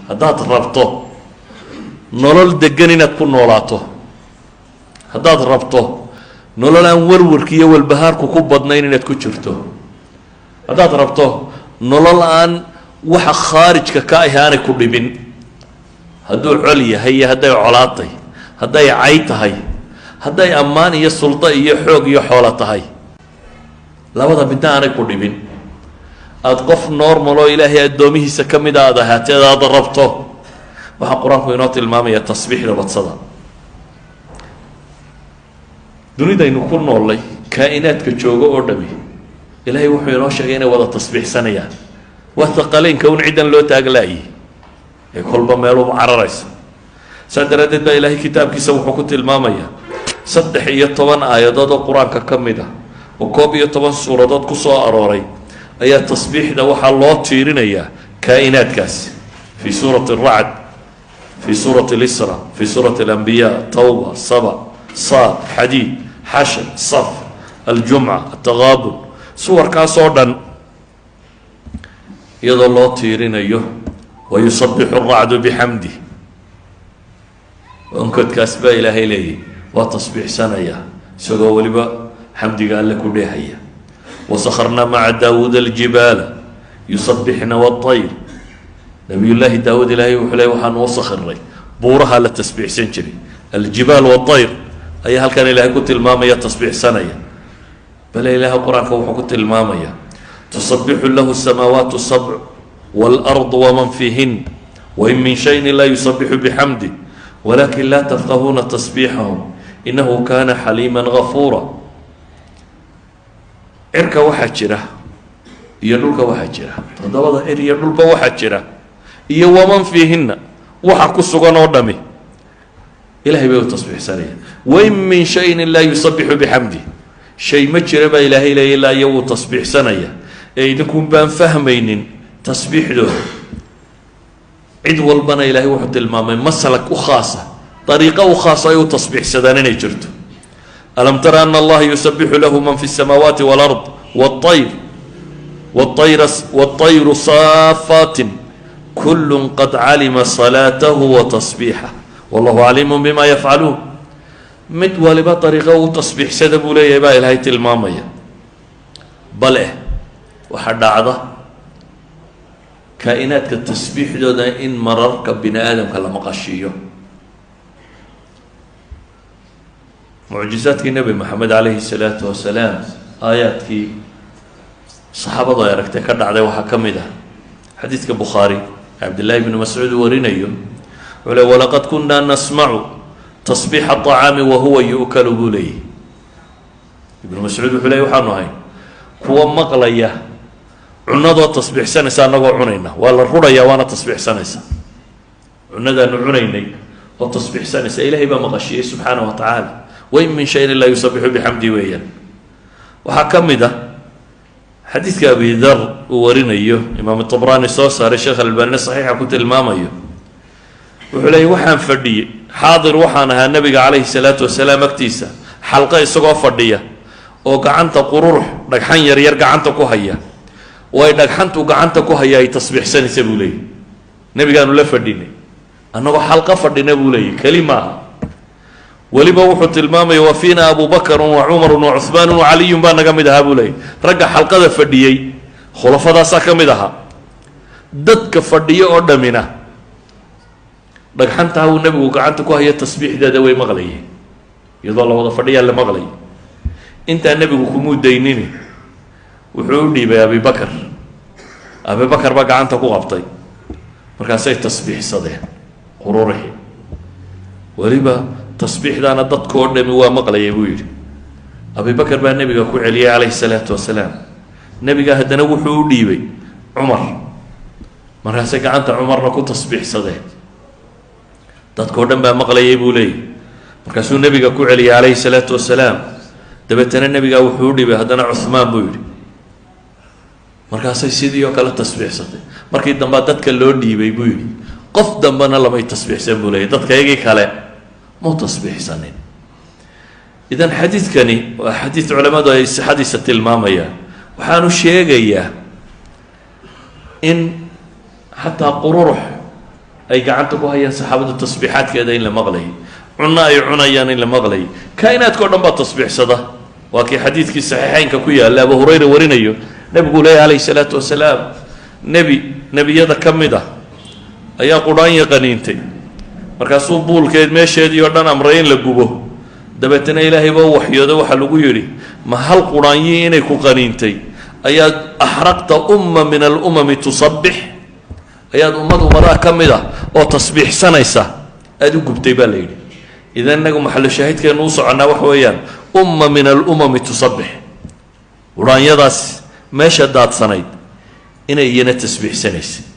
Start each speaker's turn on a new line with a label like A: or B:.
A: haddaad rabto nolol degan inaad ku noolaato, haddaad rabto nolol aan warwarka iyo walbahaarku ku badnayn inaad ku jirto, haddaad rabto nolol aan waxa khaarijka ka ahi aanay ku dhibin, hadduu col yahay iyo hadday colaatay, hadday cay tahay, hadday ammaan iyo suldo iyo xoog iyo xoolo tahay, labada midna aanay ku dhibin, aada qof normal oo ilaahay addoomihiisa ka mid aad ahaateed aad rabto, waxaa qur-aanku inoo tilmaamaya tasbiixda badsada. dunidaynu ku noollay kaa'inaadka jooga oo dhami ilaahay wuxuu inoo sheegay inay wada tasbiixsanayaan. waa taqaleynka un ciddan loo taaglaayay ee kolba meeluba cararaysa. saa daraaddeed baa ilaahay kitaabkiisa wuxuu ku tilmaamayaa 13 aayadood oo qur-aanka ka mid ah oo 11 suuradood ku soo arooray ayaa tasbiixda waxaa loo tiirinayaa kaa'inaadkaasi. fii suurati aracd, fii suurati alisra, fii suurati alambiyaa, tawba, saba, saad, xadiid, xashar, saf, aljumca, ataqaabun, suwarkaasoo dhan iyadoo loo tiirinayo wayusabixu aracdu bixamdih. onkodkaas baa ilaahay leeyahy waa tasbiixsanaya isagoo weliba xamdiga alle ku dheehaya. wasakharnaa maca daawuuda aljibaala yusabixna waطayr. nabiyullaahi daawuud ilaahay wuxuu leey waxaanu u sakhiray buuraha la tasbiixsan jiray, aljibaal waطayr ayaa halkan ilaahay ku tilmaamaya tasbiixsanaya. bale ilaahay qur-aanka wuxuu ku tilmaamaya tusabixu lahu الsamaawaat الsabc wاlأrض waman fiihin wain min shayin laa yusabixu bixamdi walakin laa tafqahuuna tasbiixahum inahu kana xaliima gafuura. cirka waxaa jira iyo dhulka waxaa jira, 7 cir iyo dhulba waxaa jira, iyo waman fiihinna waxa ku sugan oo dhami ilahay bay u tasbiixsanayaan. wain min shayin laa yusabixu bixamdi, shay ma jira baa ilaahay leeya ilaa iyo wuu tasbiixsanaya ee idinkun baan fahmaynin tasbiixdooda. cid walbana ilaahay wuxuu tilmaamay maslak u khaasa, dariiqo u khaasa ay u tasbiixsadaan inay jirto. alam tara ana allaha yusabixu lahu man fi الsamaawaati wاlard wاطayru saafaatin kulu qad calima salaatahu watasbiixah wallahu caliimu bima yafcaluun. mid waliba dariiqo u tasbiixsada buu leeyahay baa ilaahay tilmaamaya. bale waxaa dhacda kaa'inaadka tasbiixdooda in mararka bini aadamka la maqashiiyo. mucjizaadkii nebi moxamed calayhi salaatu wasalaam aayaadkii saxaabadu ay aragtay ka dhacday waxaa ka mid ah xadiidka bukhaari cabdillahi bni mascuud uu warinayo wuxuu le walaqad kunaa nasmacu tasbiixa aطacaami wahuwa yu'kalu buu leeyahy. ibnu mascuud wuxuu leey waxaanu ahay kuwa maqlaya cunadoo tasbiixsanaysa annagoo cunayna, waa la rurayaa waana tasbiixsanaysa. cunadaanu cunaynay oo tasbiixsanaysa ilaahay baa maqashiyey subxaana wa tacaala. wain min shayin laa yusabixu bixamdi weeyaan. waxaa ka mid ah xadiidka abi dar uu warinayo imaam tabraani soo saaray, sheekh albaanina saxiixa ku tilmaamayo. wuxuu leeyay waxaan fadhiyey xaadir waxaan ahaa nabiga calayhi salaatu wasalaam agtiisa xalqo isagoo fadhiya oo gacanta qururux dhagxan yaryar gacanta ku haya, oo ay dhagxantu gacanta ku haya ay tasbiixsanaysa buu leeyay. nebigaanu la fadhinay annagoo xalqo fadhina buu leeyay, keli maaha. weliba wuxuu tilmaamaya wa fiina abu bakrun wa cumarun wa cuhmaanun wa caliyun baa naga mid ahaa buu leeyay. ragga xalqada fadhiyey khulafadaasaa ka mid ahaa. dadka fadhiyo oo dhamina dhagxantaa uu nebigu gacanta ku haya tasbiixdeeda way maqlayeen, iyadoo la wada fadhiyaa la maqlay. intaa nebigu kumuu daynini wuxuu u dhiibay abibakar. abibakar baa gacanta ku qabtay, markaasay tasbiixsadeen qururixi. weliba tasbiixdaana dadkoo dhami waa maqlayay buu yidhi. abibakar baa nebiga ku celiyay calayhi salaatu wasalaam. nebiga haddana wuxuu u dhiibay cumar, markaasay gacanta cumarna ku tasbiixsadeen. dadkoo dhan baa maqlayay buu leeyay. markaasuu nebiga ku celiyay calayhi salaatu wasalaam. dabeetana nebigaa wuxuu u dhiibay haddana cuhmaan buu yidhi. markaasay sidii oo kale tasbiixsatay. markii dambaa dadka loo dhiibay buu yidhi. qof dambena lamay tasbiixsan buu leeyay, dadkaygii kale mau tasbiixsanin. idan xadiidkani waa xadiid culammadu ay sixadiisa tilmaamayaan. waxaanu sheegayaa in xataa qururux ay gacanta ku hayaan saxaabadu tasbiixaadkeeda in la maqlayay, cunno ay cunayaan in la maqlayay, kaa'inaadkao dhan baa tasbiixsada. waa kii xadiidkii saxiixeynka ku yaalla abu hurayra warinayo, nebigu leeyahy calayhi salaatu wasalaam, nebiyada ka mid ah ayaa qudhaanya qaniintay, markaasuu buulkeed meesheedii oo dhan amray in la gubo. dabeetana ilaahay baa u waxyoodo, waxaa lagu yidhi ma hal qudhaanyii inay ku qaniintay ayaad axraqta umma min alumami tusabbix, ayaad ummadaha ka mid ah oo tasbiixsanaysa aada u gubtay baa la yidhi. idan inagu maxallo shaahidkeenu u soconnaa waxa weeyaan umma min alumami tusabbix, qudhaanyadaas meesha daadsanayd inay iyana tasbiixsanaysay.